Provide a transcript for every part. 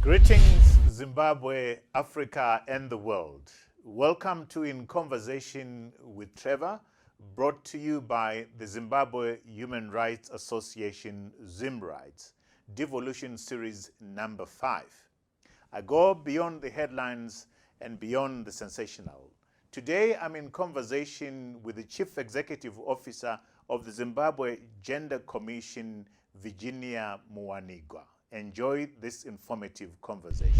Greetings, Zimbabwe, Africa, and the world. Welcome to In Conversation with Trevor, brought to you by the Zimbabwe Human Rights Association, ZimRights, Devolution Series number 5. I go beyond the headlines and beyond the sensational. Today, I'm in conversation with the Chief Executive Officer of the Zimbabwe Gender Commission, Virginia Muwanigwa. Enjoy this informative conversation.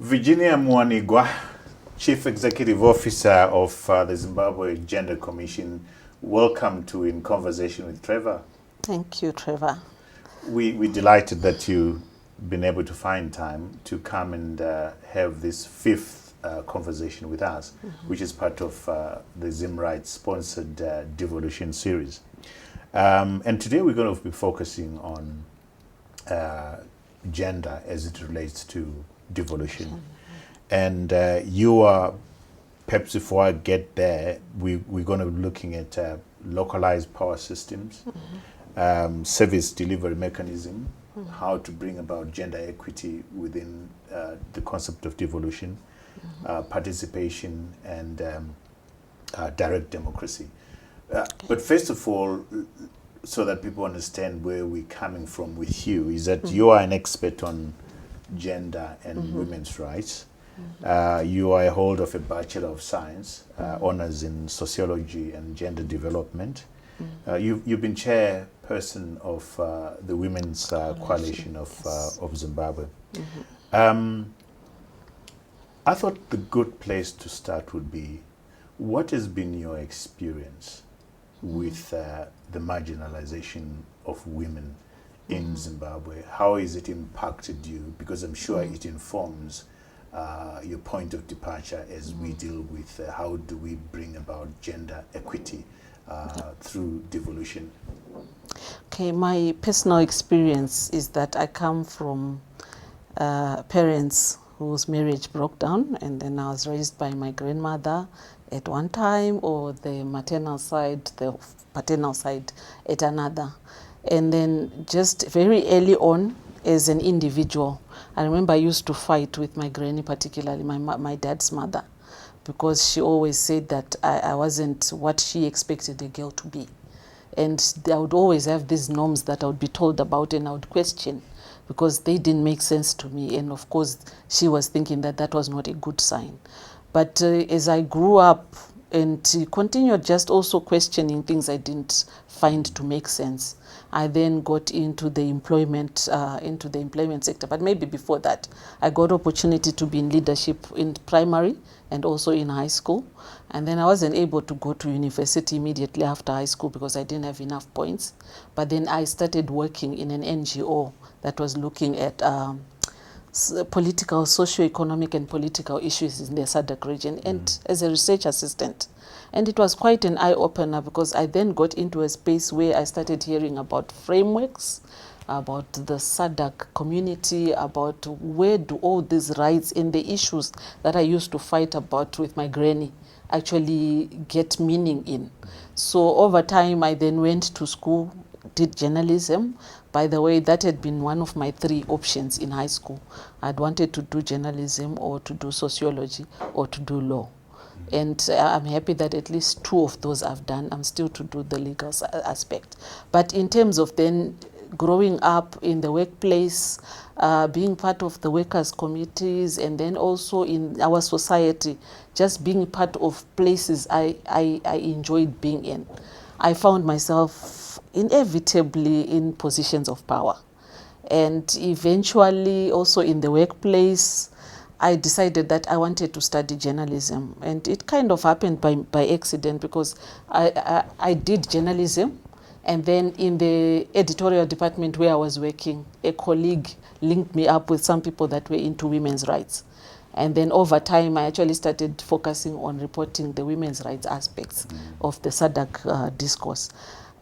Virginia Muwanigwa, Chief Executive Officer of the Zimbabwe Gender Commission. Welcome to In Conversation with Trevor. Thank you, Trevor. We're delighted that you've been able to find time to come and have this 5th conversation with us, which is part of the ZimRights sponsored Devolution series. And today we're going to be focusing on gender as it relates to devolution. And you are, perhaps before I get there, we're going to be looking at localized power systems, service delivery mechanism, how to bring about gender equity within the concept of devolution, participation, and direct democracy. But first of all, so that people understand where we're coming from with you, is that you are an expert on gender and women's rights. You are a holder of a Bachelor of Science, honors in sociology and gender development. You've been chairperson of the Women's Coalition of Zimbabwe. I thought the good place to start would be, what has been your experience with the marginalization of women in Zimbabwe? How has it impacted you? Because I'm sure it informs your point of departure as we deal with how do we bring about gender equity through devolution. Okay, my personal experience is that I come from parents whose marriage broke down, and then I was raised by my grandmother at one time, or the maternal side, the paternal side at another. And then just very early on, as an individual, I remember I used to fight with my granny, particularly my dad's mother, because she always said that I wasn't what she expected a girl to be. And I would always have these norms that I would be told about, and I would question because they didn't make sense to me. And of course, she was thinking that that was not a good sign. But as I grew up and continued just also questioning things I didn't find to make sense, I then got into the employment sector. But maybe before that, I got opportunity to be in leadership in primary and also in high school. And then I wasn't able to go to university immediately after high school because I didn't have enough points. But then I started working in an NGO that was looking at political, socio-economic and political issues in the SADC region, and as a research assistant. And it was quite an eye-opener because I then got into a space where I started hearing about frameworks, about the SADC community, about where do all these rights and the issues that I used to fight about with my granny actually get meaning in. So over time, I then went to school, did journalism. By the way, that had been one of my 3 options in high school. I'd wanted to do journalism or to do sociology or to do law. And I'm happy that at least 2 of those I've done. I'm still to do the legal aspect. But in terms of then growing up in the workplace, being part of the workers' committees, and then also in our society, just being part of places I enjoyed being in, I found myself inevitably in positions of power. And eventually also in the workplace, I decided that I wanted to study journalism. And it kind of happened by accident because I did journalism. And then in the editorial department where I was working, a colleague linked me up with some people that were into women's rights. And then over time, I actually started focusing on reporting the women's rights aspects of the SADC discourse.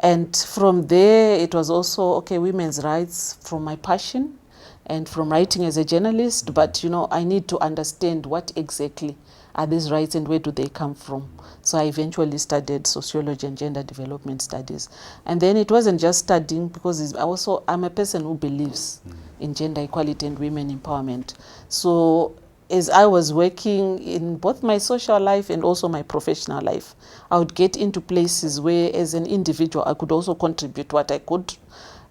And from there, it was also, okay, women's rights from my passion. and from writing as a journalist, but I need to understand what exactly are these rights and where do they come from. So I eventually studied sociology and gender development studies. And then it wasn't just studying, because I'm a person who believes in gender equality and women empowerment. So as I was working in both my social life and also my professional life, I would get into places where as an individual I could also contribute what I could.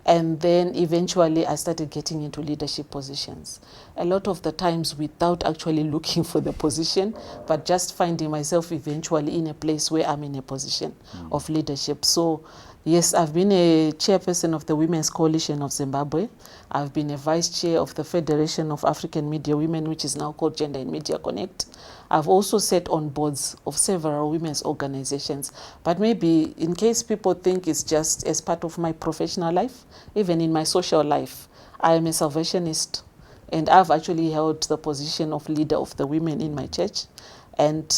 And then eventually I started getting into leadership positions. A lot of the times without actually looking for the position, but just finding myself eventually in a place where I'm in a position of leadership. So yes, I've been a chairperson of the Women's Coalition of Zimbabwe. I've been a vice chair of the Federation of African Media Women, which is now called Gender and Media Connect. I've also sat on boards of several women's organizations. But maybe in case people think it's just as part of my professional life, even in my social life, I am a salvationist. And I've actually held the position of leader of the women in my church. And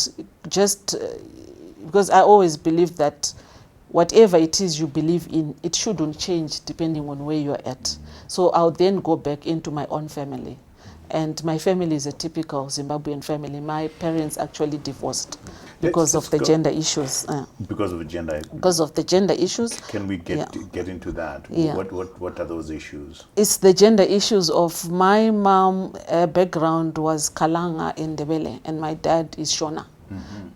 just because I always believe that whatever it is you believe in, it shouldn't change depending on where you're at. So I'll then go back into my own family. And my family is a typical Zimbabwean family. My parents actually divorced because of the gender issues. Because of the gender. Because of the gender issues. Can we get into that? Yeah. What are those issues? It's the gender issues of my mom. Background was Kalanga in Ndebele, and my dad is Shona.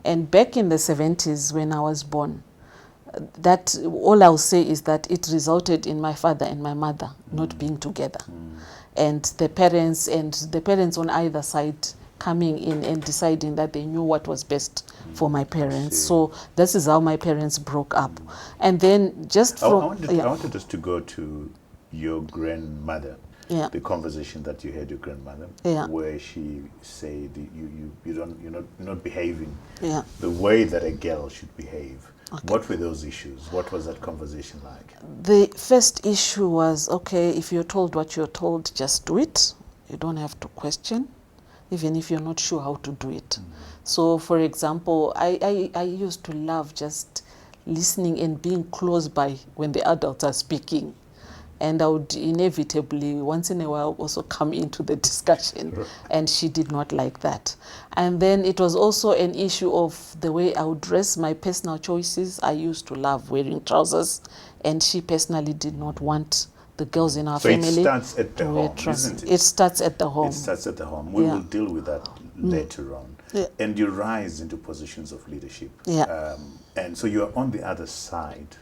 And back in the 70s when I was born, that all I'll say is that it resulted in my father and my mother not being together. And the parents on either side coming in and deciding that they knew what was best for my parents. So this is how my parents broke up. And then just from... I wanted us to go to your grandmother, the conversation that you had with your grandmother, where she said you're not behaving the way that a girl should behave. Okay. What were those issues? What was that conversation like? The first issue was, okay, if you're told what you're told, just do it. You don't have to question, even if you're not sure how to do it. So, for example, I used to love just listening and being close by when the adults are speaking. And I would inevitably, once in a while, also come into the discussion. And she did not like that. And then it was also an issue of the way I would dress, my personal choices. I used to love wearing trousers. And she personally did not want the girls in our family it starts at the home, isn't it? It starts at the home. It starts at the home. We will deal with that later on. And you rise into positions of leadership. And so you're on the other side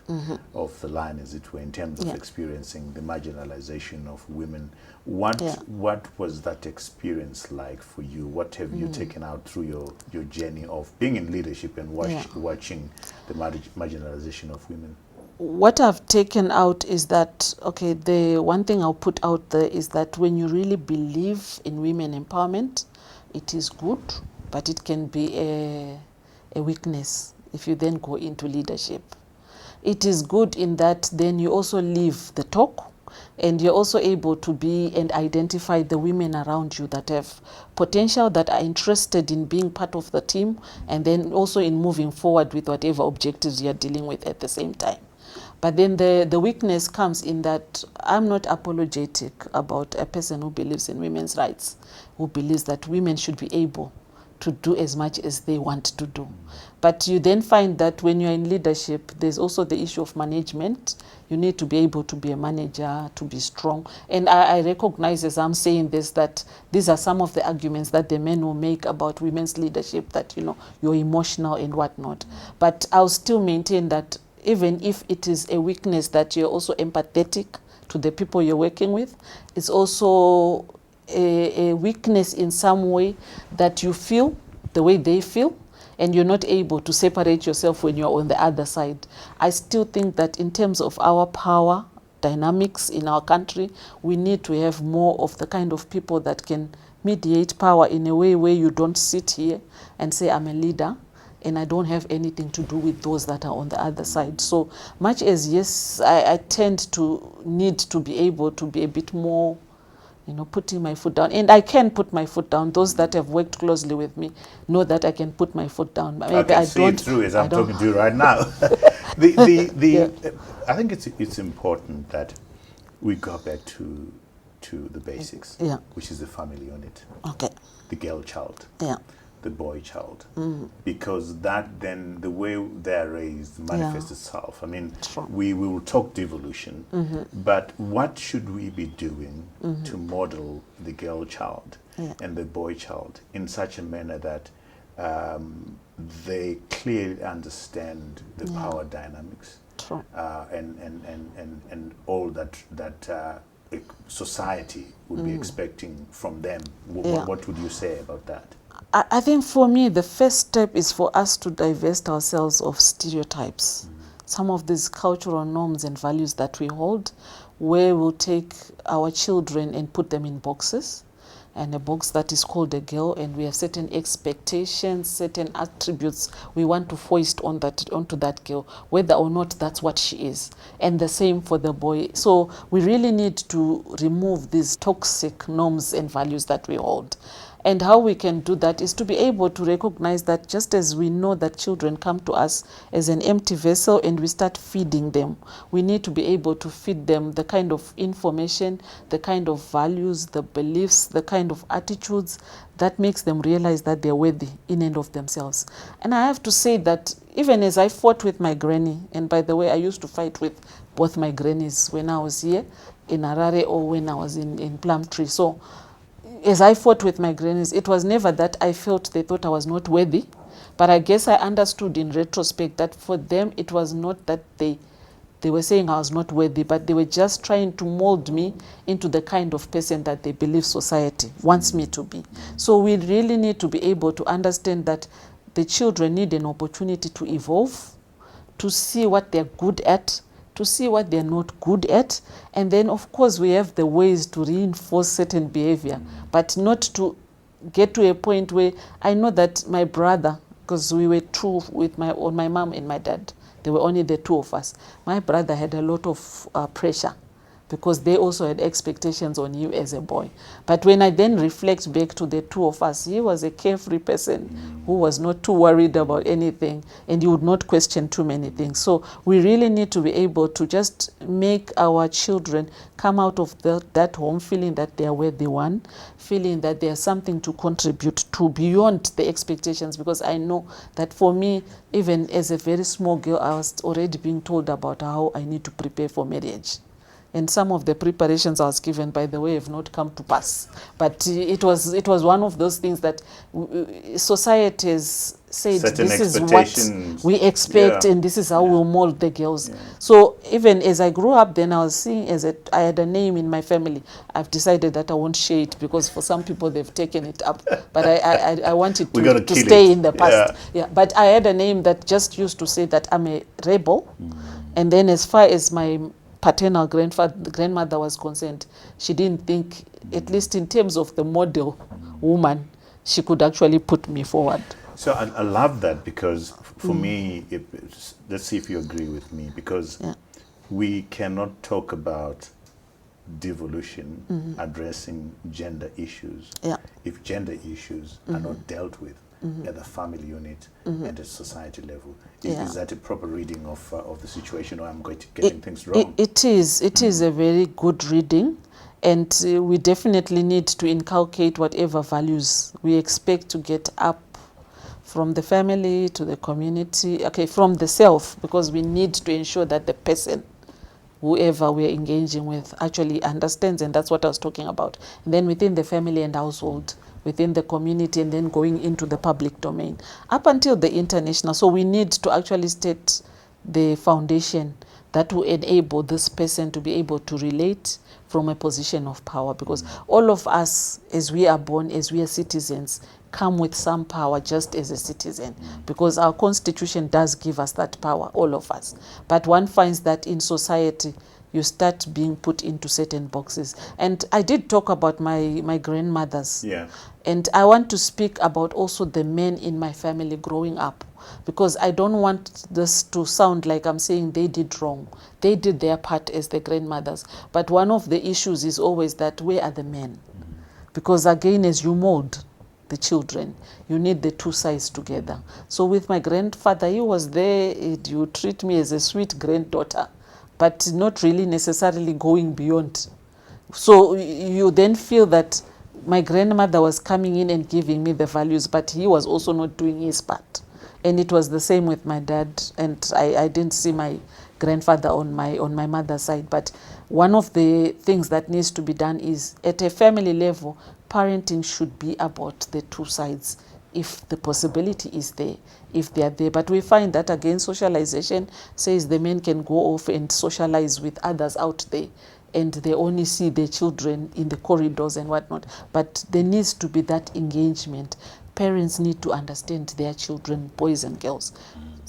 of the line, as it were, in terms of experiencing the marginalization of women. What was that experience like for you? What have you taken out through your journey of being in leadership and watching the marginalization of women? What I've taken out is that, okay, the one thing I'll put out there is that when you really believe in women empowerment, it is good, but it can be a weakness if you then go into leadership. It is good in that then you also leave the talk, and you're also able to be and identify the women around you that have potential, that are interested in being part of the team, and then also in moving forward with whatever objectives you're dealing with at the same time. But then the weakness comes in that I'm not apologetic about a person who believes in women's rights, who believes that women should be able to do as much as they want to do. But you then find that when you're in leadership, there's also the issue of management. You need to be able to be a manager, to be strong. And I recognize, as I'm saying this, that these are some of the arguments that the men will make about women's leadership, that, you're emotional and whatnot. But I'll still maintain that even if it is a weakness, that you're also empathetic to the people you're working with, it's also a weakness in some way that you feel the way they feel, and you're not able to separate yourself when you're on the other side. I still think that in terms of our power dynamics in our country, we need to have more of the kind of people that can mediate power in a way where you don't sit here and say, I'm a leader, and I don't have anything to do with those that are on the other side. So much as, yes, I tend to need to be able to be a bit more, putting my foot down. And I can put my foot down. Those that have worked closely with me know that I can put my foot down. But maybe I see it through as I'm talking to you right now. I think it's important that we go back to to the basics, Yeah. which is the family unit, Okay. the girl child, Yeah. the boy child, because that then the way they're raised manifests itself. I mean, True. we will talk devolution, but what should we be doing to model the girl child and the boy child in such a manner that they clearly understand the power dynamics True. and all that society would be expecting from them? Yeah. What would you say about that? I think for me, the first step is for us to divest ourselves of stereotypes. Some of these cultural norms and values that we hold, where we'll take our children and put them in boxes, and a box that is called a girl, and we have certain expectations, certain attributes we want to foist onto that girl, whether or not that's what she is. And the same for the boy. So we really need to remove these toxic norms and values that we hold. And how we can do that is to be able to recognize that just as we know that children come to us as an empty vessel and we start feeding them, we need to be able to feed them the kind of information, the kind of values, the beliefs, the kind of attitudes that makes them realize that they're worthy in and of themselves. And I have to say that even as I fought with my granny, and by the way, I used to fight with both my grannies when I was here in Harare or when I was in Plumtree. So as I fought with my grannies, it was never that I felt they thought I was not worthy, but I guess I understood in retrospect that for them it was not that they were saying I was not worthy, but they were just trying to mold me into the kind of person that they believe society wants me to be. So we really need to be able to understand that the children need an opportunity to evolve, to see what they're good at, to see what they're not good at, and then of course we have the ways to reinforce certain behavior, but not to get to a point where I know that my brother, because we were two with my mom and my dad, there were only the two of us. My brother had a lot of pressure because they also had expectations on you as a boy. But when I then reflect back to the two of us, he was a carefree person who was not too worried about anything, and he would not question too many things. So we really need to be able to just make our children come out of that home feeling that they are where they want, feeling that there's something to contribute to beyond the expectations, because I know that for me, even as a very small girl, I was already being told about how I need to prepare for marriage. And some of the preparations I was given, by the way, have not come to pass. But it was one of those things that society has said, Certain this is what we expect, and this is how we'll mold the girls. Yeah. So even as I grew up, then I was seeing I had a name in my family. I've decided that I won't share it because for some people they've taken it up. But I wanted to stay in the past. Yeah. But I had a name that just used to say that I'm a rebel. And then as far as my paternal grandmother was concerned, she didn't think, at least in terms of the model woman, she could actually put me forward. So I love that, because for me, let's see if you agree with me, because we cannot talk about devolution addressing gender issues if gender issues are not dealt with at the family unit and at society level. Is that a proper reading of the situation, or I'm getting things wrong? It is a very good reading, and we definitely need to inculcate whatever values we expect to get up from the family to the community, from the self, because we need to ensure that the person, whoever we're engaging with, actually understands, and that's what I was talking about. And then within the family and household, within the community, and then going into the public domain, up until the international. So we need to actually state the foundation that will enable this person to be able to relate from a position of power, because all of us, as we are born, as we are citizens, come with some power just as a citizen, because our constitution does give us that power, all of us. But one finds that in society, you start being put into certain boxes. And I did talk about my grandmothers. Yeah. And I want to speak about also the men in my family growing up, because I don't want this to sound like I'm saying they did wrong. They did their part as the grandmothers. But one of the issues is always that, where are the men? Because again, as you mold the children, you need the two sides together. So with my grandfather, he was there. He would treat me as a sweet granddaughter, but not really necessarily going beyond So you then feel that my grandmother was coming in and giving me the values, but he was also not doing his part. And it was the same with my dad, and I didn't see my grandfather on my mother's side. But one of the things that needs to be done is, at a family level, parenting should be about the two sides, if the possibility is there, if they are there. But we find that, again, socialization says the men can go off and socialize with others out there, and they only see their children in the corridors and whatnot. But there needs to be that engagement. Parents need to understand their children, boys and girls.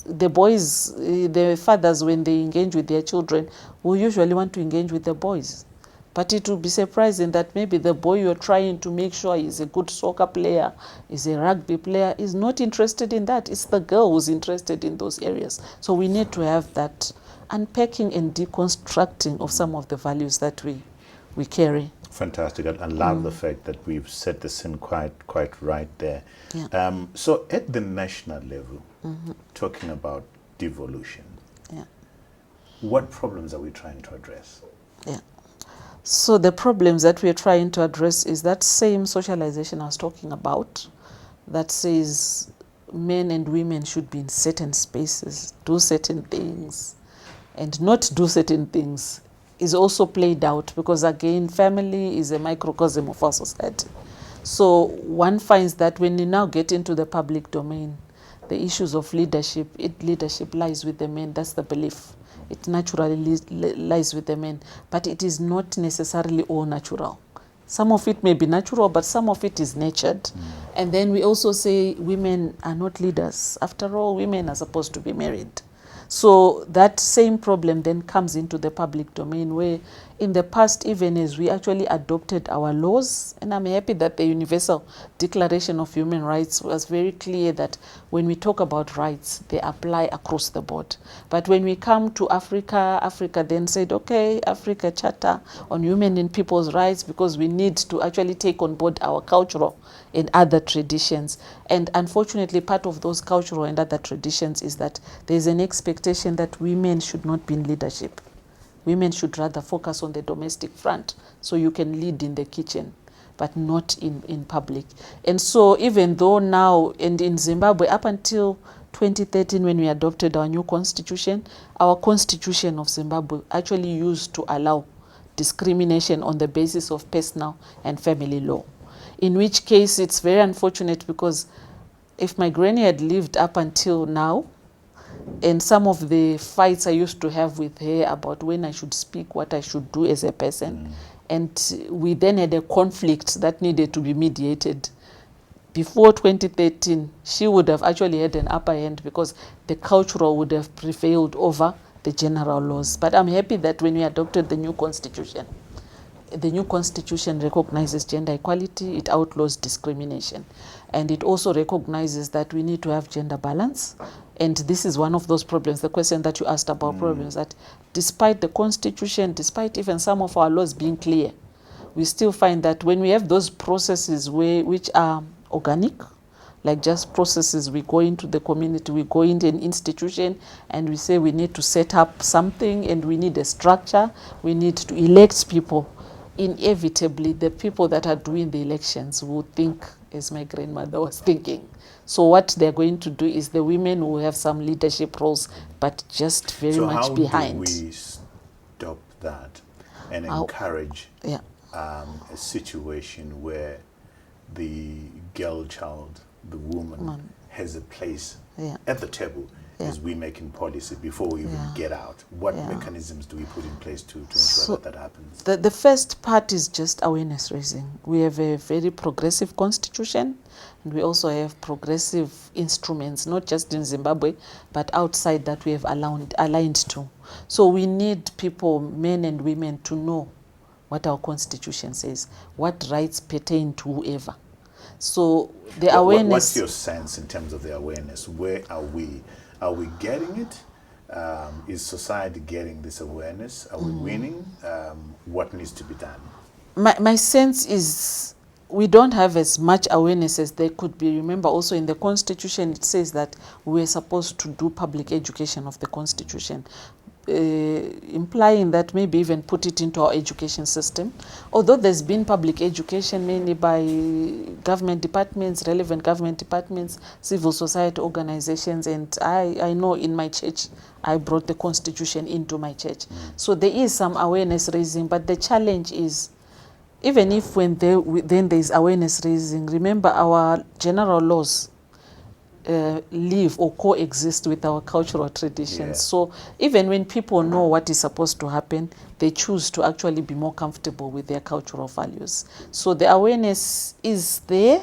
The boys, the fathers, when they engage with their children, will usually want to engage with the boys. But it will be surprising that maybe the boy you're trying to make sure is a good soccer player, is a rugby player, is not interested in that. It's the girl who's interested in those areas. So we need to have that unpacking and deconstructing of some of the values that we carry. Fantastic. I love the fact that we've set the scene quite right there. Yeah. So at the national level, talking about devolution, Yeah. what problems are we trying to address? Yeah. So the problems that we're trying to address is that same socialization I was talking about, that says men and women should be in certain spaces, do certain things, and not do certain things, is also played out, because, again, family is a microcosm of our society. So one finds that when you now get into the public domain, the issues of leadership lies with the men. That's the belief. It naturally lies with the men, but it is not necessarily all natural. Some of it may be natural, but some of it is nurtured. And then we also say women are not leaders. After all, women are supposed to be married. So that same problem then comes into the public domain, where in the past, even as we actually adopted our laws, and I'm happy that the Universal Declaration of Human Rights was very clear that when we talk about rights, they apply across the board. But when we come to Africa, Africa then said, okay, Africa Charter on Human and People's Rights, because we need to actually take on board our cultural and other traditions. And unfortunately, part of those cultural and other traditions is that there's an expectation that women should not be in leadership. Women should rather focus on the domestic front, so you can lead in the kitchen, but not in public. And so even though now, and in Zimbabwe, up until 2013, when we adopted our new constitution, our constitution of Zimbabwe actually used to allow discrimination on the basis of personal and family law. In which case, it's very unfortunate, because if my granny had lived up until now, and some of the fights I used to have with her about when I should speak, what I should do as a person, and we then had a conflict that needed to be mediated. Before 2013, she would have actually had an upper hand, because the cultural would have prevailed over the general laws. But I'm happy that when we adopted the new constitution recognizes gender equality, it outlaws discrimination, and it also recognizes that we need to have gender balance. And this is one of those problems, the question that you asked about problems, that despite the constitution, despite even some of our laws being clear, we still find that when we have those processes which are organic, like just processes, we go into the community, we go into an institution, and we say we need to set up something, and we need a structure, we need to elect people. Inevitably, the people that are doing the elections will think as my grandmother was thinking. So what they're going to do is the women will have some leadership roles, but just very much behind. So how do we stop that and encourage a situation where the girl child, the woman, has a place at the table as we making policy before we even get out? What mechanisms do we put in place to ensure that happens? The first part is just awareness raising. We have a very progressive constitution, and we also have progressive instruments, not just in Zimbabwe, but outside that we have aligned to. So we need people, men and women, to know what our constitution says, what rights pertain to whoever. So the awareness... What's your sense in terms of the awareness? Where are we? Are we getting it? Is society getting this awareness? Are we winning? What needs to be done? My sense is we don't have as much awareness as there could be. Remember, also in the Constitution, it says that we're supposed to do public education of the Constitution. implying that maybe even put it into our education system. Although there's been public education mainly by government departments, relevant government departments, civil society organizations, and I know in my church, I brought the Constitution into my church. So there is some awareness raising, but the challenge is, even if when then there is awareness raising, remember our general laws live or coexist with our cultural traditions. Yeah. So even when people know what is supposed to happen, they choose to actually be more comfortable with their cultural values. So the awareness is there,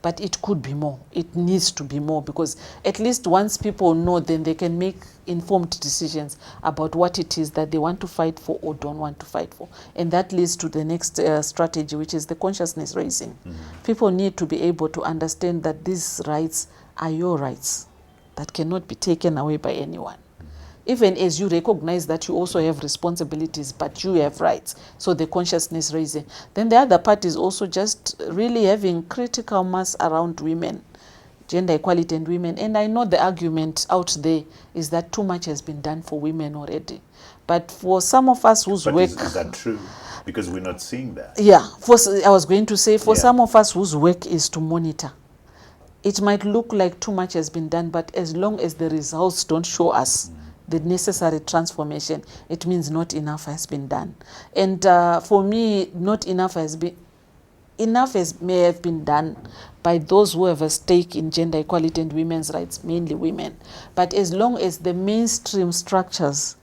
but it could be more. It needs to be more, because at least once people know, then they can make informed decisions about what it is that they want to fight for or don't want to fight for. And that leads to the next strategy, which is the consciousness raising. People need to be able to understand that these rights are your rights that cannot be taken away by anyone. Even as you recognize that you also have responsibilities, but you have rights. So the consciousness raising. Then the other part is also just really having critical mass around women, gender equality and women. And I know the argument out there is that too much has been done for women already. But for some of us whose work... Is that true? Because we're not seeing that. Yeah. I was going to say, for some of us whose work is to monitor, it might look like too much has been done, but as long as the results don't show us the necessary transformation, it means not enough has been done. And for me, not enough has been... Enough may have been done by those who have a stake in gender equality and women's rights, mainly women. But as long as the mainstream structures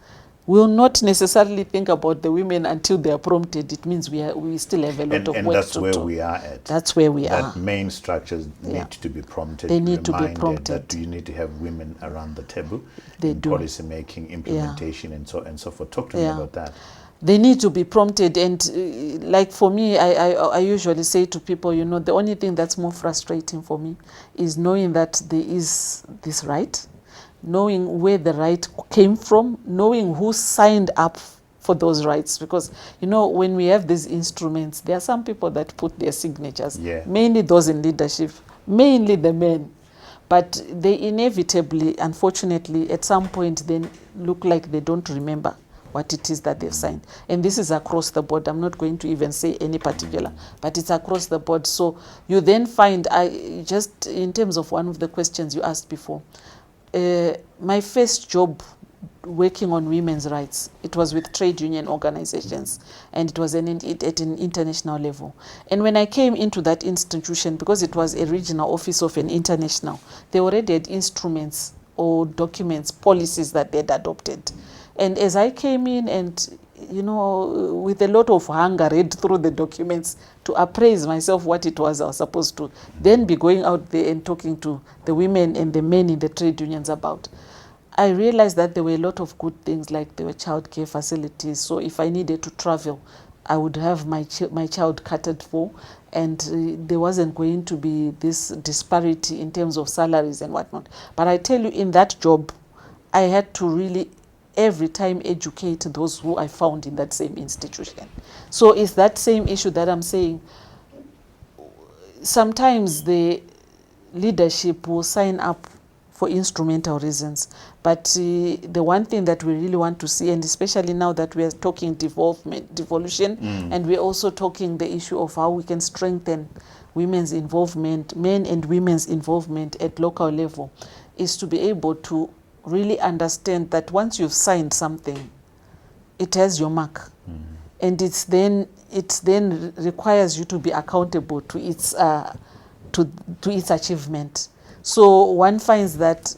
will not necessarily think about the women until they are prompted, it means we still have a lot of work to do. And that's where we are at. That's where we are. That main structures need to be prompted. They need to be prompted. That you need to have women around the table in policy making, implementation, and so forth. Talk to me about that. They need to be prompted, and like for me, I usually say to people, you know, the only thing that's more frustrating for me is knowing that there is this right, knowing where the right came from, knowing who signed up for those rights. Because, you know, when we have these instruments, there are some people that put their signatures, mainly those in leadership, mainly the men. But they inevitably, unfortunately, at some point, they look like they don't remember what it is that they've signed. And this is across the board. I'm not going to even say any particular, but it's across the board. So you then find, just in terms of one of the questions you asked before, my first job working on women's rights, it was with trade union organizations, and it was at an international level. And when I came into that institution, because it was a regional office of an international, they already had instruments or documents, policies that they'd adopted. And as I came in and, you know, with a lot of hunger, read through the documents to appraise myself what it was I was supposed to then be going out there and talking to the women and the men in the trade unions about, I realized that there were a lot of good things, like there were childcare facilities. So if I needed to travel, I would have my child catered for, and there wasn't going to be this disparity in terms of salaries and whatnot. But I tell you, in that job, I had to really every time educate those who I found in that same institution. So it's that same issue that I'm saying. Sometimes the leadership will sign up for instrumental reasons, but the one thing that we really want to see, and especially now that we are talking devolution, and we're also talking the issue of how we can strengthen women's involvement, men and women's involvement at local level, is to be able to really understand that once you've signed something, it has your mark, and it then requires you to be accountable to its achievement. So one finds that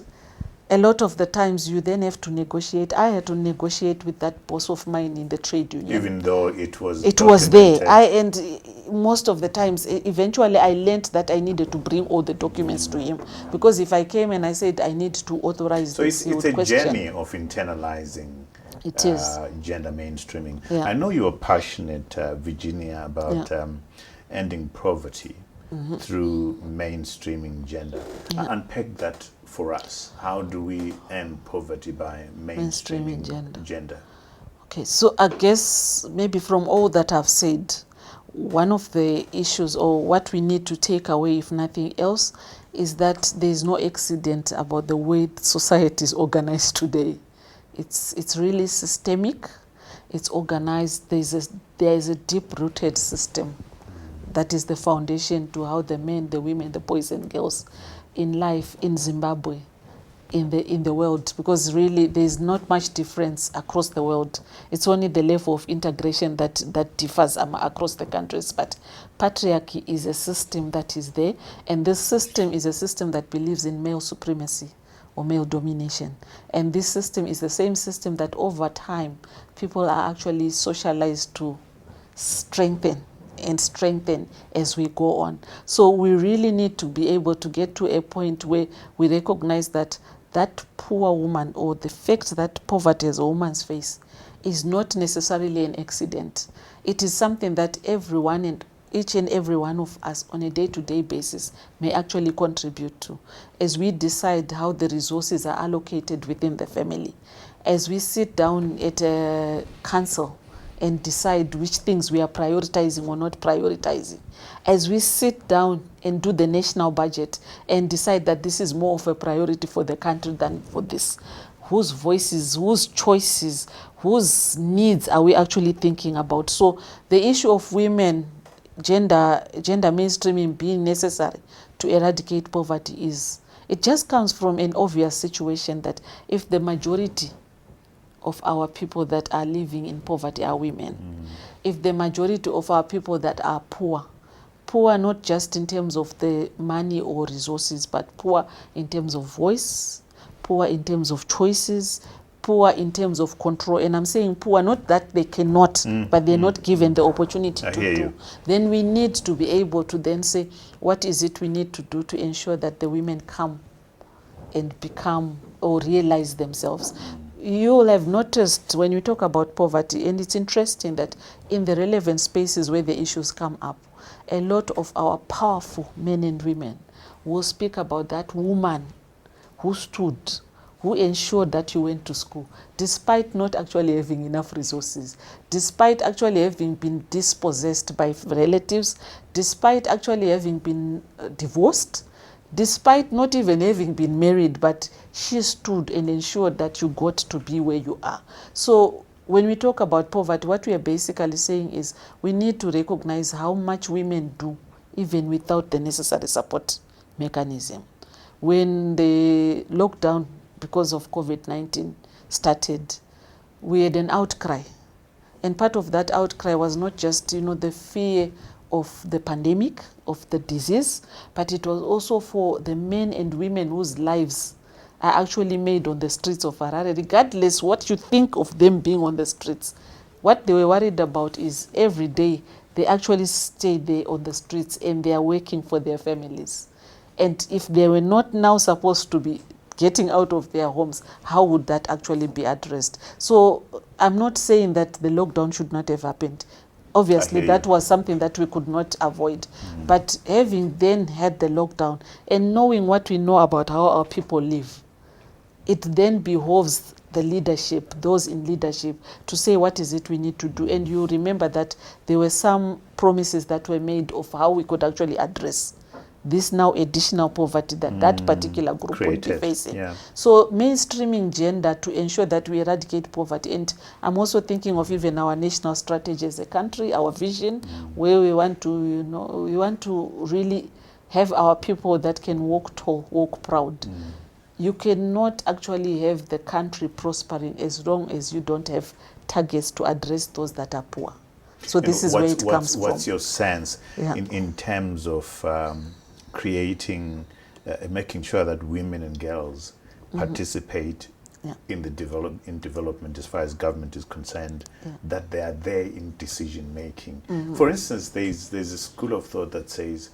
a lot of the times you then have to negotiate. I had to negotiate with that boss of mine in the trade union, even though it was there. And most of the times, eventually, I learned that I needed to bring all the documents to him, because if I came and I said I need to authorize this, he would question. So it's a journey of internalizing gender mainstreaming. I know you are passionate, Virginia, about ending poverty through mainstreaming gender. Unpack that for us. How do we end poverty by mainstreaming gender? Okay, so I guess maybe from all that I've said, one of the issues, or what we need to take away, if nothing else, is that there is no accident about the way society is organized today. It's really systemic. It's organized. There is a deep-rooted system that is the foundation to how the men, the women, the boys and girls in life in Zimbabwe, in the world, because really there is not much difference across the world. It's only the level of integration that differs across the countries. But patriarchy is a system that is there, and this system is a system that believes in male supremacy or male domination. And this system is the same system that over time people are actually socialized to strengthen and strengthen as we go on. So we really need to be able to get to a point where we recognize that that poor woman, or the fact that poverty as a woman's face, is not necessarily an accident. It is something that everyone, and each and every one of us on a day-to-day basis may actually contribute to, as we decide how the resources are allocated within the family, as we sit down at a council and decide which things we are prioritizing or not prioritizing, as we sit down and do the national budget and decide that this is more of a priority for the country than for this. Whose voices, whose choices, whose needs are we actually thinking about? So the issue of women, gender mainstreaming being necessary to eradicate poverty it just comes from an obvious situation that if the majority of our people that are living in poverty are women, if the majority of our people that are poor not just in terms of the money or resources, but poor in terms of voice, poor in terms of choices, poor in terms of control. And I'm saying poor, not that they cannot, but they're not given the opportunity to do. Then we need to be able to then say, what is it we need to do to ensure that the women come and become or realize themselves? You'll have noticed when we talk about poverty, and it's interesting that in the relevant spaces where the issues come up, a lot of our powerful men and women will speak about that woman who stood, who ensured that you went to school, despite not actually having enough resources, despite actually having been dispossessed by relatives, despite actually having been divorced, despite not even having been married, but she stood and ensured that you got to be where you are. So when we talk about poverty, what we are basically saying is we need to recognize how much women do even without the necessary support mechanism. When the lockdown because of COVID-19 started, we had an outcry. And part of that outcry was not just, the fear of the pandemic, of the disease, but it was also for the men and women whose lives are actually made on the streets of Harare, regardless what you think of them being on the streets. What they were worried about is every day they actually stay there on the streets and they are working for their families. And if they were not now supposed to be getting out of their homes, how would that actually be addressed? So I'm not saying that the lockdown should not have happened. Obviously, that was something that we could not avoid. But having then had the lockdown and knowing what we know about how our people live, it then behoves the leadership, those in leadership, to say what is it we need to do. And you remember that there were some promises that were made of how we could actually address this now additional poverty that that particular group would be facing. So mainstreaming gender to ensure that we eradicate poverty. And I'm also thinking of even our national strategy as a country, our vision, where we want to, we want to really have our people that can walk tall, walk proud. You cannot actually have the country prospering as long as you don't have targets to address those that are poor. So this is where it comes from. What's your sense in terms of creating, making sure that women and girls participate in the development as far as government is concerned, that they are there in decision making? For instance, there's a school of thought that says,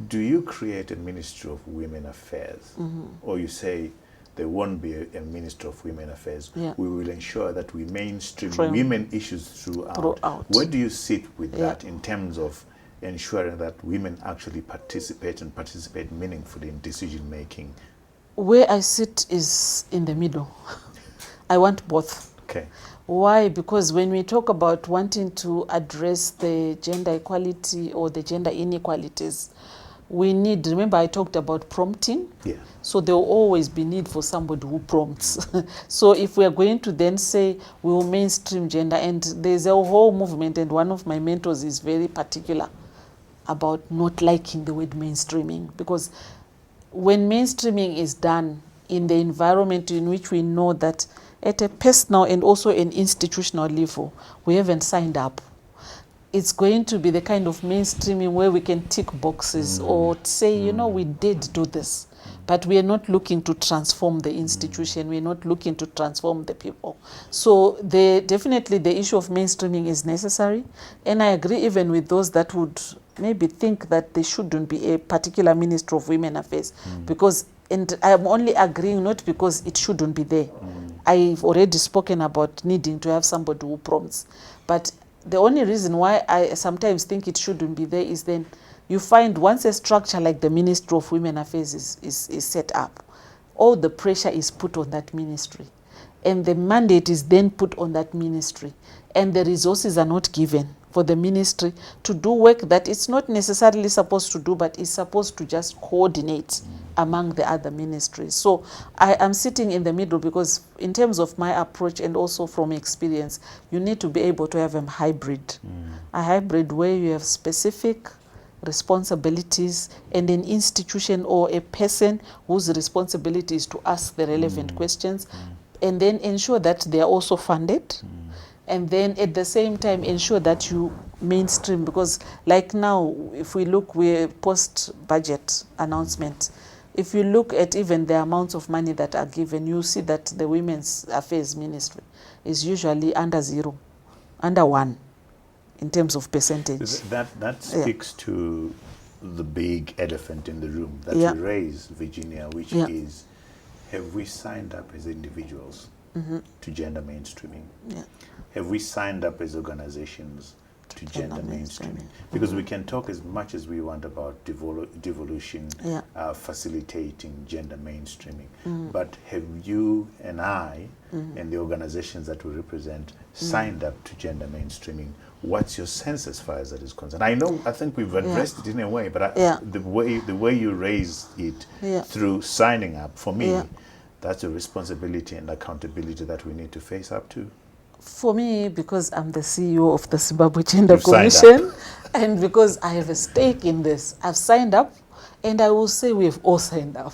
do you create a Ministry of Women Affairs, or you say there won't be a Ministry of Women Affairs? We will ensure that we mainstream women issues throughout. Where do you sit with that in terms of ensuring that women actually participate and participate meaningfully in decision making? Where I sit is in the middle. I want both. Okay. Why? Because when we talk about wanting to address the gender equality or the gender inequalities, we need, remember I talked about prompting? Yeah. So there will always be need for somebody who prompts. So if we are going to then say we will mainstream gender, and there's a whole movement, and one of my mentors is very particular about not liking the word mainstreaming, because when mainstreaming is done in the environment in which we know that at a personal and also an institutional level, we haven't signed up, it's going to be the kind of mainstreaming where we can tick boxes or say, you know, we did do this, but we are not looking to transform the institution. We're not looking to transform the people. So definitely the issue of mainstreaming is necessary. And I agree even with those that would maybe think that there shouldn't be a particular Minister of Women Affairs, because, and I'm only agreeing not because it shouldn't be there. I've already spoken about needing to have somebody who prompts. But the only reason why I sometimes think it shouldn't be there is then you find once a structure like the Ministry of Women Affairs is set up, all the pressure is put on that ministry. And the mandate is then put on that ministry. And the resources are not given for the ministry to do work that it's not necessarily supposed to do, but is supposed to just coordinate among the other ministries. So I am sitting in the middle, because in terms of my approach and also from experience, you need to be able to have a hybrid. A hybrid where you have specific responsibilities and an institution or a person whose responsibility is to ask the relevant questions, and then ensure that they are also funded. And then at the same time ensure that you mainstream, because like now, if we look, we're post-budget announcement. If you look at even the amounts of money that are given, you see that the Women's Affairs Ministry is usually under 0, under 1 in terms of percentage. That speaks to the big elephant in the room that you raised, Virginia, which is, have we signed up as individuals to gender mainstreaming? Have we signed up as organizations to gender mainstreaming? Because we can talk as much as we want about devolution, facilitating gender mainstreaming, but have you and I and the organizations that we represent signed up to gender mainstreaming? What's your sense as far as that is concerned? I think we've addressed it in a way, but the way you raise it through signing up, for me, that's a responsibility and accountability that we need to face up to. For me, because I'm the CEO of the Zimbabwe Gender Commission, and because I have a stake in this, I've signed up, and I will say we've all signed up.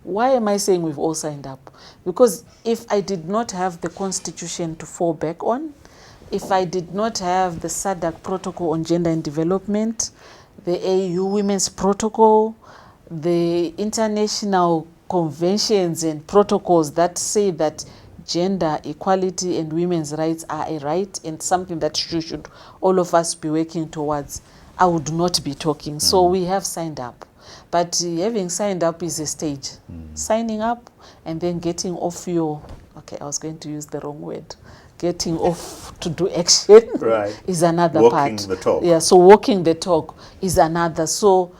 Why am I saying we've all signed up? Because if I did not have the Constitution to fall back on, if I did not have the SADC Protocol on Gender and Development, the AU Women's Protocol, the international conventions and protocols that say that gender equality and women's rights are a right and something that should all of us be working towards, I would not be talking. So we have signed up. But having signed up is a stage. Signing up and then getting off your, okay, I was going to use the wrong word, getting off to do action is another part. Walking the talk. Yeah, so walking the talk is another. So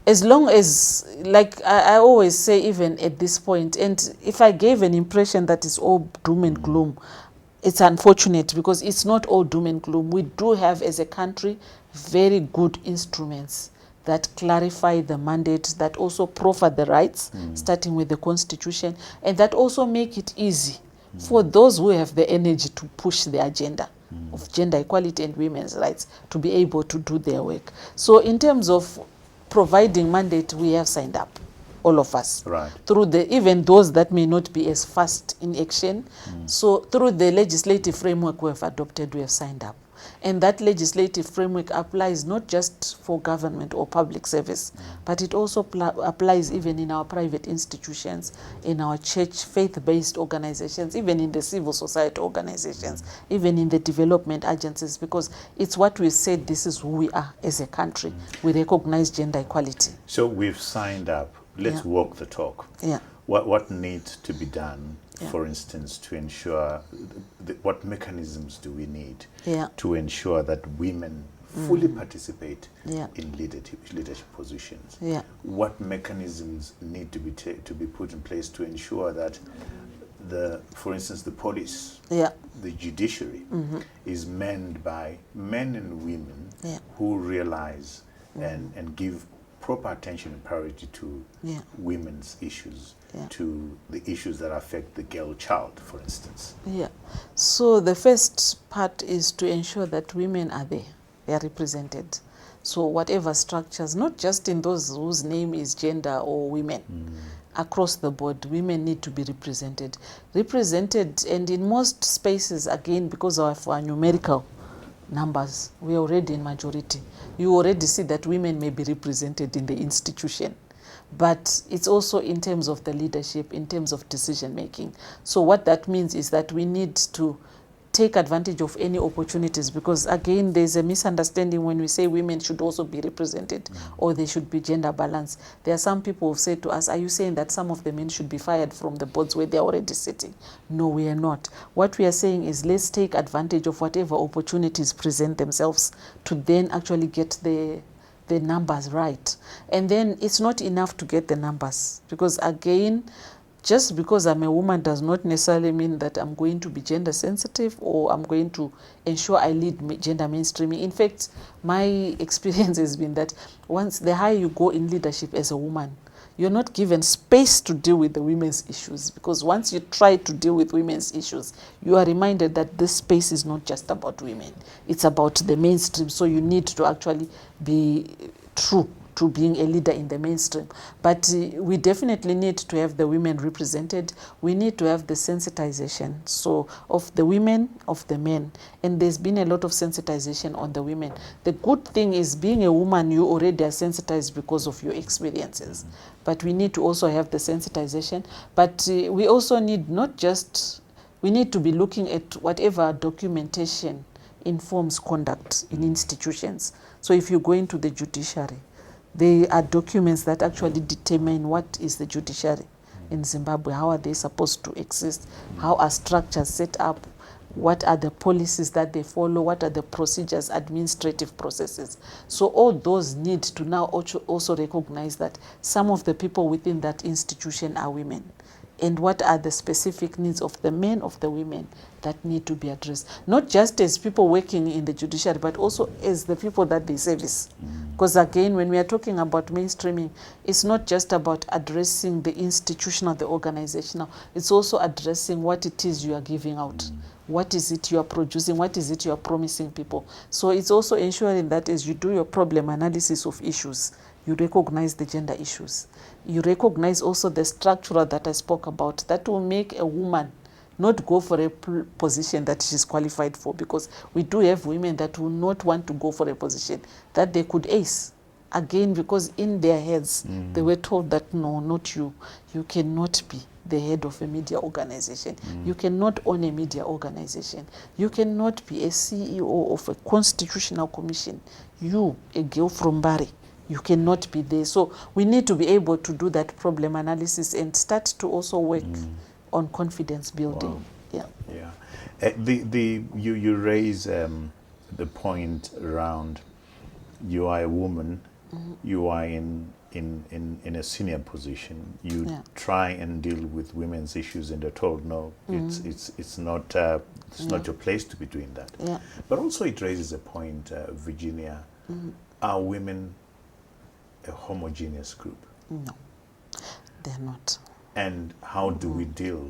as long as, like I always say, even at this point, and if I gave an impression that it's all doom and gloom, it's unfortunate, because it's not all doom and gloom. We do have, as a country, very good instruments that clarify the mandate, that also proffer the rights, starting with the Constitution, and that also make it easy for those who have the energy to push the agenda of gender equality and women's rights to be able to do their work. So in terms of providing mandate, we have signed up, all of us, through even those that may not be as fast in action. So through the legislative framework we have adopted, we have signed up. And that legislative framework applies not just for government or public service, but it also applies even in our private institutions, in our church, faith-based organizations, even in the civil society organizations, even in the development agencies, because it's what we said, this is who we are as a country. We recognize gender equality. So we've signed up. Let's walk the talk. What needs to be done, for instance, to ensure, what mechanisms do we need to ensure that women fully participate in leadership positions? What mechanisms need to be put in place to ensure that for instance, the police, the judiciary is manned by men and women who realize and give proper attention and priority to women's issues, to the issues that affect the girl child, for instance? Yeah. So the first part is to ensure that women are there, they are represented. So whatever structures, not just in those whose name is gender or women, across the board, women need to be represented. And in most spaces, again, because of our numerical numbers, we are already in majority. You already see that women may be represented in the institution, but it's also in terms of the leadership, in terms of decision making. So what that means is that we need to take advantage of any opportunities, because again, there's a misunderstanding when we say women should also be represented or they should be gender balanced. There are some people who say to us, are you saying that some of the men should be fired from the boards where they're already sitting? No, we are not. What we are saying is, let's take advantage of whatever opportunities present themselves to then actually get the numbers right. And then it's not enough to get the numbers, because again, just because I'm a woman does not necessarily mean that I'm going to be gender sensitive or I'm going to ensure I lead gender mainstreaming. In fact, my experience has been that once the higher you go in leadership as a woman, you're not given space to deal with the women's issues, because once you try to deal with women's issues, you are reminded that this space is not just about women, it's about the mainstream. So you need to actually be true to being a leader in the mainstream. But we definitely need to have the women represented. We need to have the sensitization, so of the women, of the men. And there's been a lot of sensitization on the women. The good thing is, being a woman, you already are sensitized because of your experiences. But we need to also have the sensitization. But we also need we need to be looking at whatever documentation informs conduct in institutions. So if you go into the judiciary, there are documents that actually determine what is the judiciary in Zimbabwe, how are they supposed to exist, how are structures set up, what are the policies that they follow, what are the procedures, administrative processes. So all those need to now also recognize that some of the people within that institution are women, and what are the specific needs of the men, of the women, that need to be addressed. Not just as people working in the judiciary, but also as the people that they service. Because again, when we are talking about mainstreaming, it's not just about addressing the institutional, the organizational, it's also addressing what it is you are giving out. What is it you are producing? What is it you are promising people? So it's also ensuring that as you do your problem analysis of issues, you recognize the gender issues. You recognize also the structural that I spoke about that will make a woman not go for a position that she's qualified for, because we do have women that will not want to go for a position that they could ace. Again, because in their heads, they were told that, no, not you. You cannot be the head of a media organization. You cannot own a media organization. You cannot be a CEO of a constitutional commission. You, a girl from Bari, you cannot be there. So we need to be able to do that problem analysis and start to also work on confidence building. Wow. You raise the point around, you are a woman, you are in a senior position, you try and deal with women's issues, and they're told no, it's not your place to be doing that. But also it raises a point, Virginia, are women a homogeneous group? No, they're not. And how do we deal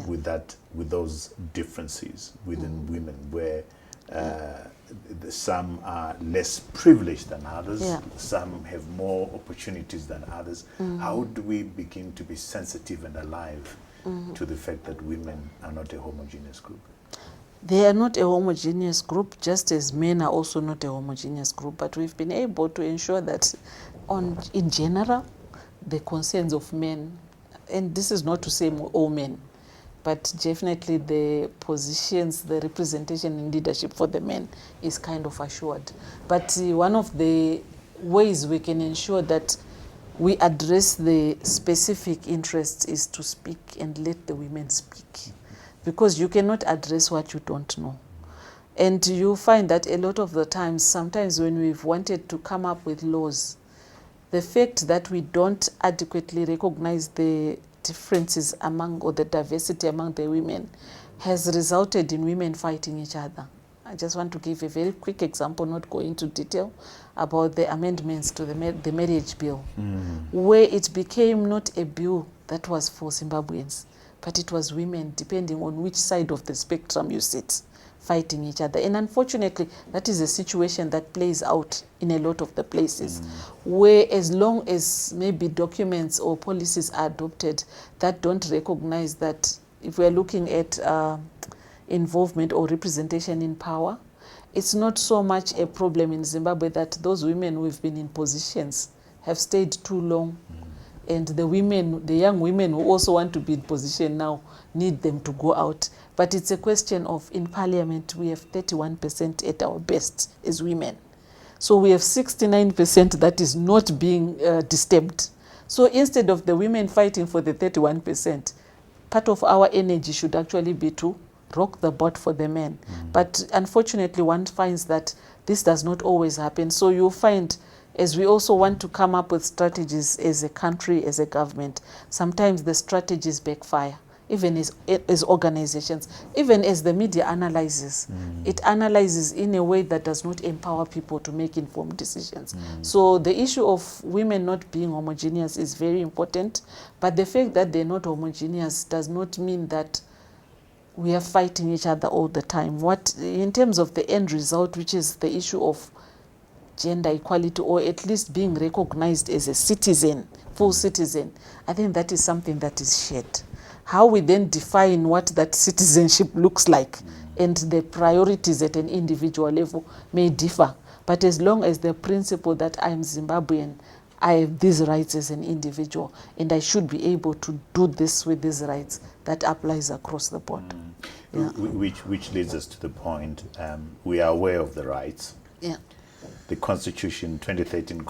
with that, with those differences within women, where some are less privileged than others, some have more opportunities than others? How do we begin to be sensitive and alive to the fact that women are not a homogeneous group? They are not a homogeneous group, just as men are also not a homogeneous group. But we've been able to ensure that in general, the concerns of men, and this is not to say all men, but definitely the positions, the representation in leadership for the men is kind of assured. But one of the ways we can ensure that we address the specific interests is to speak and let the women speak. Because you cannot address what you don't know. And you find that a lot of the times, sometimes when we've wanted to come up with laws, the fact that we don't adequately recognize the differences among, or the diversity among the women, has resulted in women fighting each other. I just want to give a very quick example, not go into detail, about the amendments to the marriage bill, where it became not a bill that was for Zimbabweans, but it was women, depending on which side of the spectrum you sit, fighting each other. And unfortunately, that is a situation that plays out in a lot of the places, where as long as maybe documents or policies are adopted that don't recognize that, if we're looking at involvement or representation in power, it's not so much a problem in Zimbabwe that those women who've been in positions have stayed too long, and the young women who also want to be in position now need them to go out. But it's a question of, in parliament, we have 31% at our best as women. So we have 69% that is not being disturbed. So instead of the women fighting for the 31%, part of our energy should actually be to rock the boat for the men. But unfortunately, one finds that this does not always happen. So you'll find, as we also want to come up with strategies as a country, as a government, sometimes the strategies backfire, even as organizations, even as the media analyzes. It analyzes in a way that does not empower people to make informed decisions. So the issue of women not being homogeneous is very important, but the fact that they're not homogeneous does not mean that we are fighting each other all the time. What, in terms of the end result, which is the issue of gender equality, or at least being recognized as a citizen, full citizen, I think that is something that is shared. How we then define what that citizenship looks like and the priorities at an individual level may differ. But as long as the principle that I'm Zimbabwean, I have these rights as an individual, and I should be able to do this with these rights, that applies across the board. Yeah. Which leads us to the point, we are aware of the rights. Yeah. The Constitution, 2013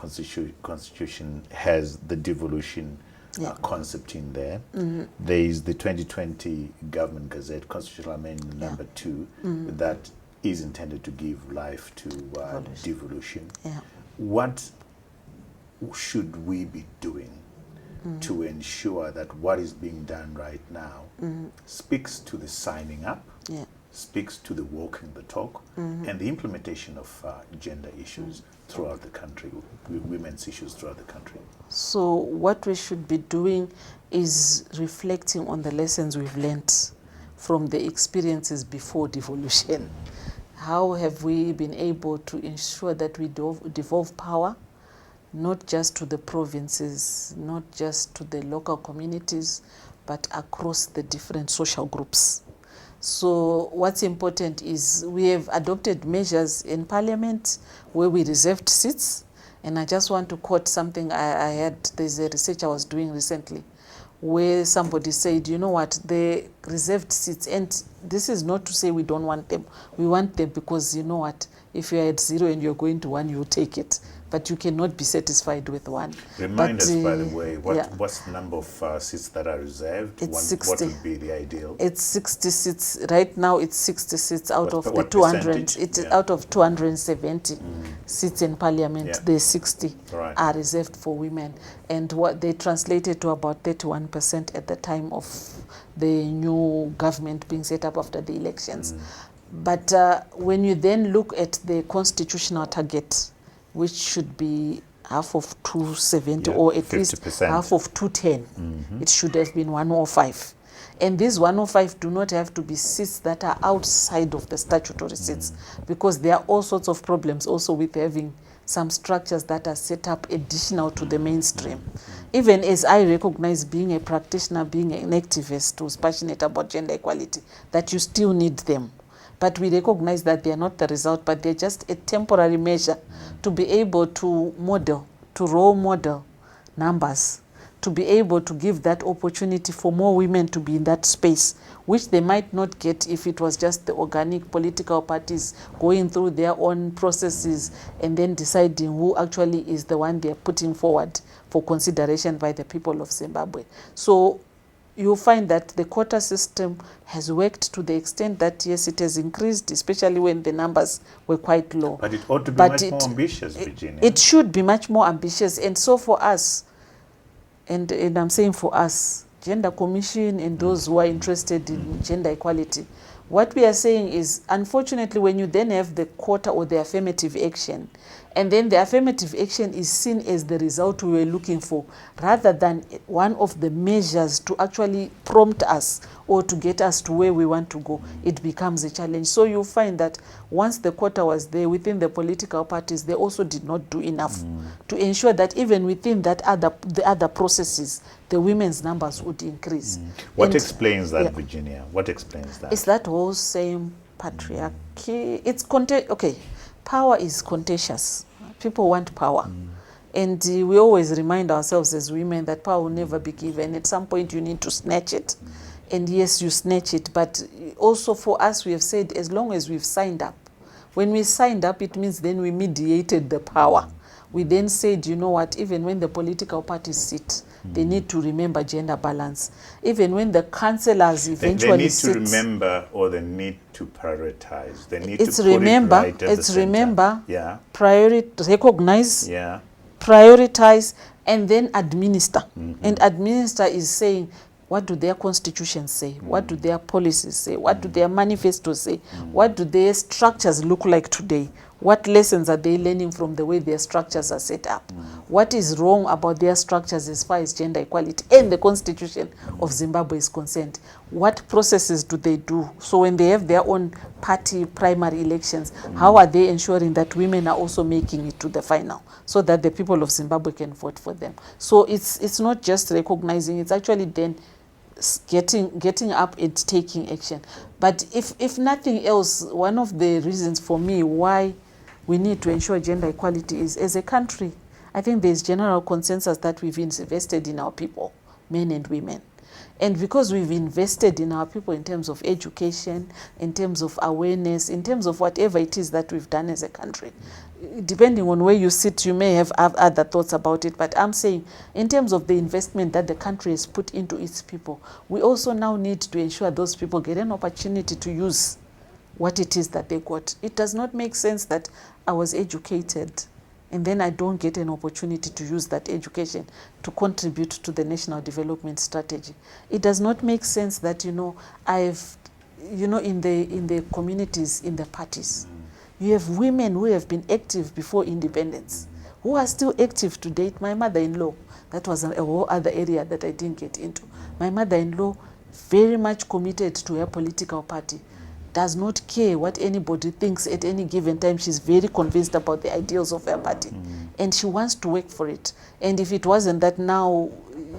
Constitution has the devolution concept in there. There is the 2020 Government Gazette, Constitutional Amendment number 2, that is intended to give life to devolution. Yeah. What should we be doing to ensure that what is being done right now speaks to the signing up, speaks to the walking the talk, and the implementation of gender issues throughout the country, women's issues throughout the country? So what we should be doing is reflecting on the lessons we've learned from the experiences before devolution. How have we been able to ensure that we devolve power, not just to the provinces, not just to the local communities, but across the different social groups? So what's important is we have adopted measures in Parliament where we reserved seats. And I just want to quote something I had, there's a research I was doing recently, where somebody said, you know what, the reserved seats, and this is not to say we don't want them. We want them because, you know what, if you're at 0 and you're going to 1, you'll take it. But you cannot be satisfied with 1. Remind us, by the way, what's the number of seats that are reserved? It's 60. What would be the ideal? It's 60 seats. Right now it's 60 seats out of the 200. Percentage? It's out of 270 seats in Parliament. The 60 are reserved for women. And what they translated to about 31% at the time of the new government being set up after the elections. But when you then look at the constitutional target, which should be half of 270 or at 50%. Least half of 210, it should have been 105. And these 105 do not have to be seats that are outside of the statutory seats, because there are all sorts of problems also with having some structures that are set up additional to the mainstream. Even as I recognize, being a practitioner, being an activist who's passionate about gender equality, that you still need them. But we recognize that they are not the result, but they're just a temporary measure to be able to model, to role model numbers, to be able to give that opportunity for more women to be in that space, which they might not get if it was just the organic political parties going through their own processes and then deciding who actually is the one they're putting forward for consideration by the people of Zimbabwe. So you'll find that the quota system has worked to the extent that, yes, it has increased, especially when the numbers were quite low. But it ought to be much more ambitious, Virginia. It should be much more ambitious. And so for us, and I'm saying for us, Gender Commission and those who are interested in gender equality, What we are saying is, unfortunately, when you then have the quota or the affirmative action, and then the affirmative action is seen as the result we were looking for, rather than one of the measures to actually prompt us or to get us to where we want to go, it becomes a challenge. So you'll find that once the quota was there within the political parties, they also did not do enough to ensure that even within that the other processes, the women's numbers would increase. What And, explains that, yeah, Virginia? What explains that? it's that whole same patriarchy. It's okay. Power is contagious. People want power. And we always remind ourselves as women that power will never be given. At some point, you need to snatch it. And yes, you snatch it. But also for us, we have said, as long as we've signed up, when we signed up, it means then we mediated the power. We then said, you know what, even when the political parties sit, they need to remember gender balance. Even when the councillors eventually they need sit, to remember, or they need to prioritize. They need it's to put remember, it right at it's the center. remember, Yeah. recognize, Yeah. prioritize, and then administer. And administer is saying, what do their constitutions say? What do their policies say? What do their manifestos say? What do their structures look like today? What lessons are they learning from the way their structures are set up? What is wrong about their structures as far as gender equality and the Constitution of Zimbabwe is concerned? What processes do they do? So when they have their own party primary elections, how are they ensuring that women are also making it to the final so that the people of Zimbabwe can vote for them? So it's not just recognizing, it's actually then getting up and taking action. But if nothing else, one of the reasons for me why we need to ensure gender equality is, as a country, I think there's general consensus that we've invested in our people, men and women. And because we've invested in our people in terms of education, in terms of awareness, in terms of whatever it is that we've done as a country, depending on where you sit, you may have other thoughts about it, but I'm saying in terms of the investment that the country has put into its people, we also now need to ensure those people get an opportunity to use what it is that they got. It does not make sense that I was educated and then I don't get an opportunity to use that education to contribute to the national development strategy. It does not make sense that, in the communities, in the parties, you have women who have been active before independence, who are still active to date. My mother-in-law, that was a whole other area that I didn't get into. My mother-in-law, very much committed to her political party, does not care what anybody thinks at any given time. She's very convinced about the ideals of her party. And she wants to work for it. And if it wasn't that now,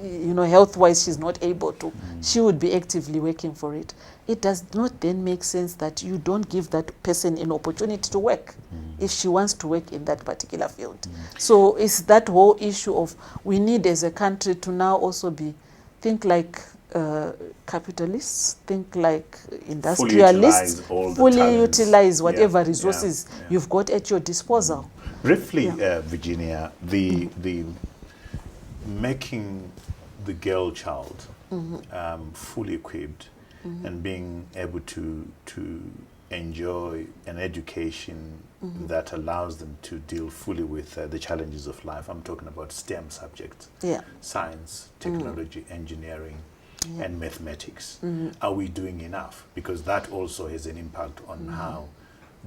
health-wise she's not able to, she would be actively working for it. It does not then make sense that you don't give that person an opportunity to work if she wants to work in that particular field. So it's that whole issue of, we need as a country to now also think like capitalists, think like industrialists, fully utilize whatever resources you've got at your disposal. Briefly, Virginia, the making the girl child fully equipped and being able to enjoy an education that allows them to deal fully with the challenges of life. I'm talking about STEM subjects, science, technology, engineering, and mathematics. Are we doing enough? Because that also has an impact on how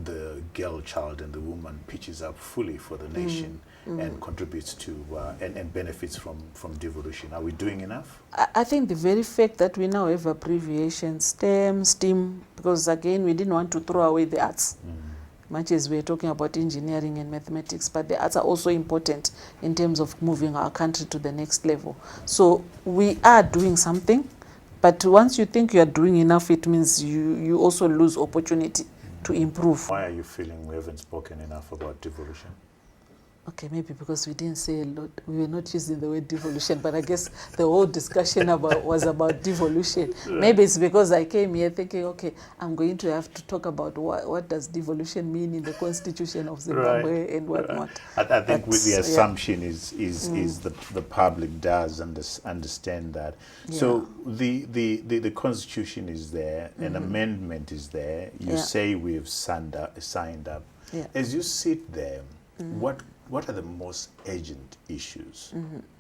the girl child and the woman pitches up fully for the nation and contributes to and benefits from devolution. Are we doing enough? I think the very fact that we now have abbreviations, STEM, STEAM, because again, we didn't want to throw away the arts. Much as we're talking about engineering and mathematics, but the arts are also important in terms of moving our country to the next level. So we are doing something, but once you think you are doing enough, it means you also lose opportunity to improve. Why are you feeling we haven't spoken enough about devolution? Okay, maybe because we didn't say a lot. We were not using the word devolution, but I guess the whole discussion was about devolution. Maybe it's because I came here thinking, okay, I'm going to have to talk about what does devolution mean in the Constitution of Zimbabwe and whatnot. I think with the assumption is the public does understand that. So the Constitution is there, an amendment is there. You say we have signed up. As you sit there, what are the most urgent issues,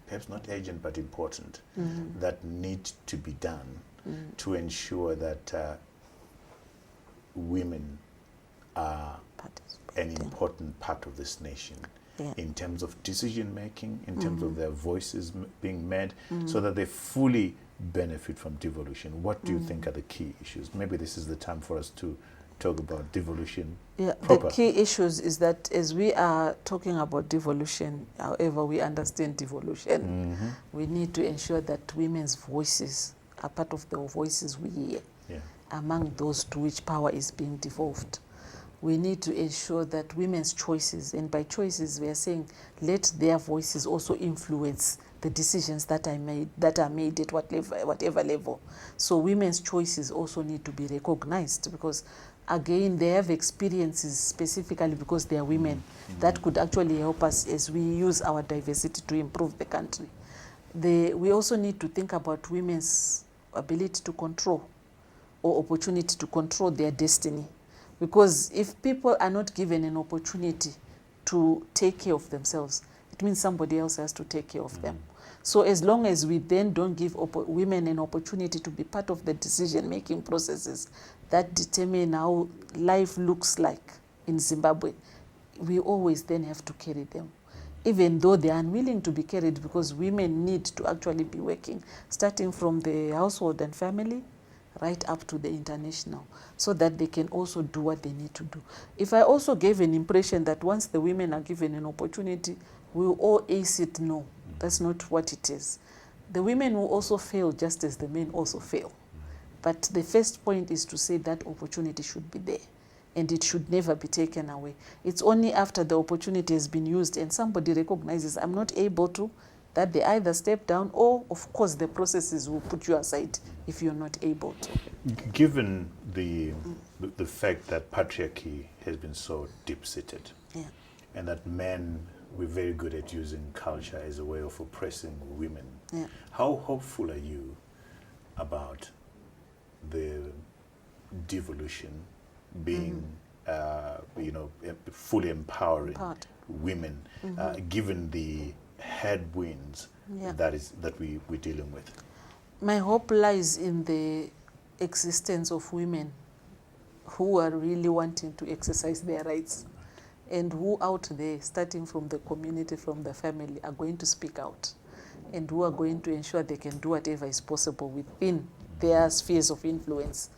perhaps not urgent but important, that need to be done to ensure that women are an important part of this nation in terms of decision making, in terms of their voices being made, so that they fully benefit from devolution. What do you think are the key issues? Maybe this is the time for us to talk about devolution. Yeah, the key issues is that as we are talking about devolution, however we understand devolution, we need to ensure that women's voices are part of the voices we hear among those to which power is being devolved. We need to ensure that women's choices, and by choices we are saying let their voices also influence the decisions that are made at whatever level. So women's choices also need to be recognized, because again they have experiences specifically because they are women that could actually help us as we use our diversity to improve the country. We also need to think about women's ability to control or opportunity to control their destiny. Because if people are not given an opportunity to take care of themselves, it means somebody else has to take care of them. So as long as we then don't give women an opportunity to be part of the decision-making processes that determine how life looks like in Zimbabwe, we always then have to carry them, even though they are unwilling to be carried, because women need to actually be working, starting from the household and family, right up to the international, so that they can also do what they need to do. If I also gave an impression that once the women are given an opportunity, we will all ace it, no, that's not what it is. The women will also fail just as the men also fail. But the first point is to say that opportunity should be there, and it should never be taken away. It's only after the opportunity has been used and somebody recognizes I'm not able to, that they either step down, or of course the processes will put you aside if you're not able to. Given the fact that patriarchy has been so deep-seated, and that men, we're very good at using culture as a way of oppressing women, how hopeful are you about the devolution being fully empowering women, given the headwinds that we're dealing with? My hope lies in the existence of women who are really wanting to exercise their rights, and who out there, starting from the community, from the family, are going to speak out, and who are going to ensure they can do whatever is possible within their spheres of influence.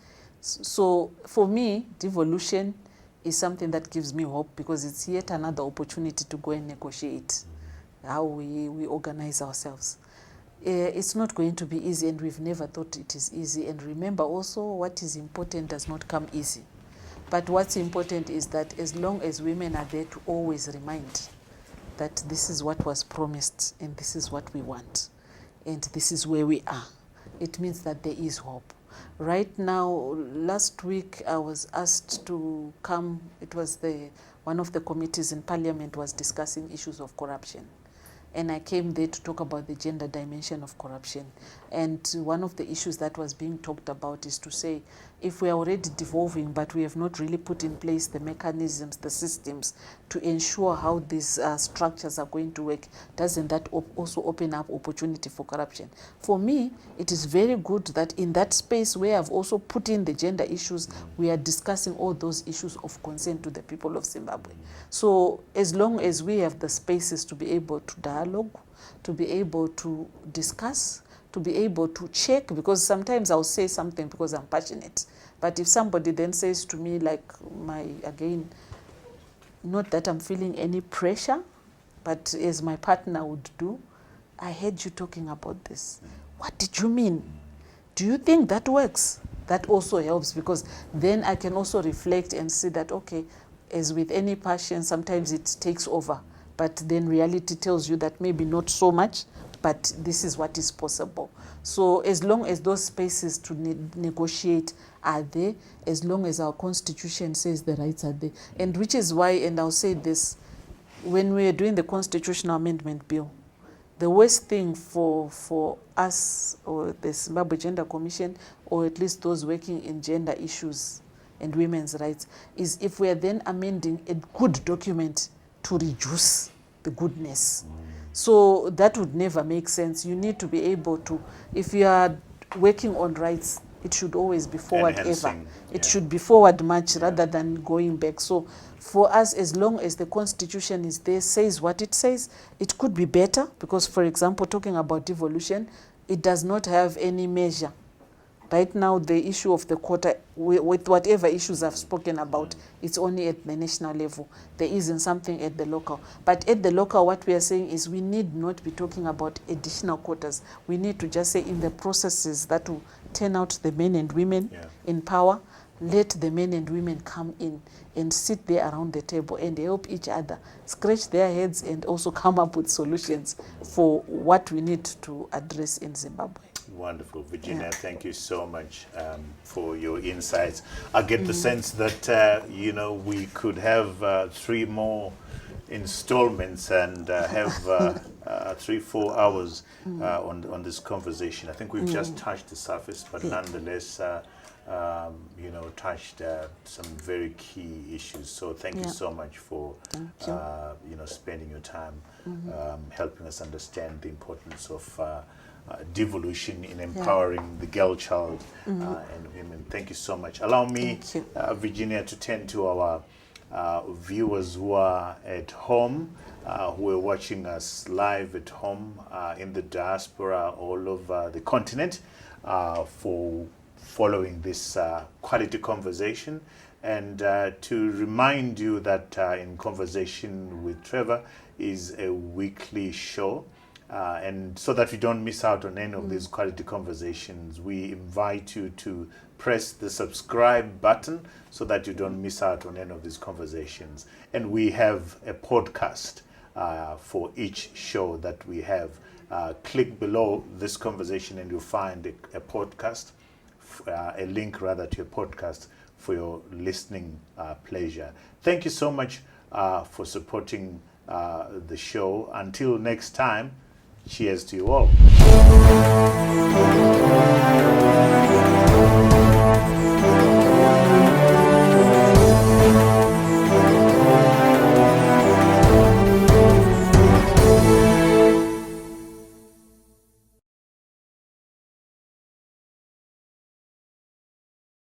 So for me, devolution is something that gives me hope, because it's yet another opportunity to go and negotiate how we organize ourselves. It's not going to be easy, and we've never thought it is easy. And remember also, what is important does not come easy. But what's important is that as long as women are there to always remind that this is what was promised, and this is what we want, and this is where we are, it means that there is hope. Right now, last week I was asked to come. It was one of the committees in Parliament was discussing issues of corruption. And I came there to talk about the gender dimension of corruption. And one of the issues that was being talked about is to say, if we are already devolving, but we have not really put in place the mechanisms, the systems to ensure how these structures are going to work, doesn't that also open up opportunity for corruption? For me, it is very good that in that space where I've also put in the gender issues, we are discussing all those issues of concern to the people of Zimbabwe. So as long as we have the spaces to be able to dialogue, to be able to discuss, to be able to check, because sometimes I'll say something because I'm passionate. But if somebody then says to me, like not that I'm feeling any pressure, but as my partner would do, I heard you talking about this. What did you mean? Do you think that works? That also helps, because then I can also reflect and see that, okay, as with any passion, sometimes it takes over. But then reality tells you that maybe not so much, but this is what is possible. So as long as those spaces to negotiate are there, as long as our constitution says the rights are there, and which is why, and I'll say this, when we are doing the constitutional amendment bill, the worst thing for us, or the Zimbabwe Gender Commission, or at least those working in gender issues and women's rights, is if we are then amending a good document to reduce the goodness. So that would never make sense. You need to be able to, if you are working on rights, it should always be forward ever. Enhancing, It yeah. should be forward much rather than going back. So for us, as long as the constitution is there, says what it says, it could be better, because, for example, talking about devolution, it does not have any measure. Right now, the issue of the quota, with whatever issues I've spoken about, it's only at the national level. There isn't something at the local. But at the local, what we are saying is we need not be talking about additional quotas. We need to just say in the processes that will turn out the men and women in power, let the men and women come in and sit there around the table and help each other, scratch their heads, and also come up with solutions for what we need to address in Zimbabwe. Wonderful. Virginia, thank you so much for your insights. I get the sense that, you know, we could have 3 more installments and have 3-4 hours on this conversation. I think we've just touched the surface, but nonetheless, you know, touched some very key issues. So thank you so much for, you know, spending your time helping us understand the importance of devolution in empowering the girl child and women. Thank you so much. Allow me, Virginia, to tend to our viewers who are at home, who are watching us live at home in the diaspora all over the continent, for following this quality conversation, and to remind you that In Conversation with Trevor is a weekly show. And so that you don't miss out on any of these quality conversations, we invite you to press the subscribe button so that you don't miss out on any of these conversations. And we have a podcast for each show that we have. Click below this conversation and you'll find a podcast, a link rather to a podcast for your listening pleasure. Thank you so much for supporting the show. Until next time, cheers to you all.